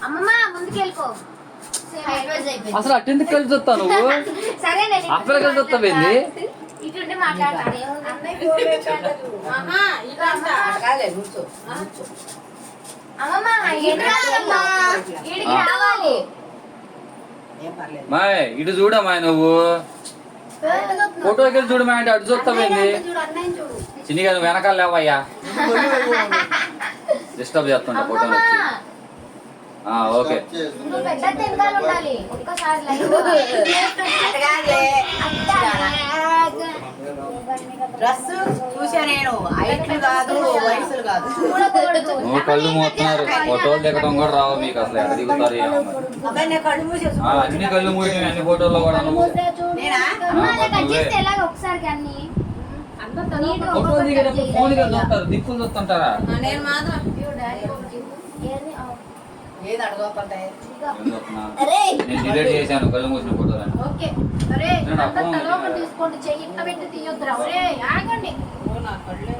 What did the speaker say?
అమ్మమ్మ ముందుకెళ్ళిపో. అసలు అట్టెందుకు కలిసి వస్తా నువ్వు? సరే అక్కడ కలిసి వస్తావేంది? ఇటుండి మాట్లాడతాను. అమ్మమ్మ ఈడికి రావాలి. మాయ్ ఇటు చూడమ్మా నువ్వు. ఫోటోకి వెళ్ళి చూడమా అంటే అటు చూస్తావేంది? చిన్నగా నువ్వు వెనకాల లేవయ్యా, డిస్టర్బ్ చేస్తుంటా ఫోటోలు వచ్చి. ఓకే నువ్వు పెద్ద తినకాలు ఉండాలి. ఒక్కసారి డ్రెస్ చూసా నేను, హైట్లు కాదు వయసులు కాదు. నువ్వు కళ్ళు మూస్తున్నారు, ఫోటోలు దిగడం కూడా రావు మీకు అసలు. ఎక్కడ దిగుతారు ఏమో మరి. అన్ని కళ్ళు మూసి అన్ని ఫోటోల్లో కూడా నువ్వు ఒకసారి అన్ని ఫోటో దిగేటప్పుడు ఫోన్ గా చూస్తారు, దిక్కులు చూస్తుంటారా? నేను మాత్రం ఏది అడగకపోతే నేను డిలీట్ చేశాను కళ్ళు మూసిన ఫోటోలు. తీసుకోండి, చెయ్యి ఇట్లా పెట్టి తీయొద్దురా. ఆగండి. నా కళ్ళే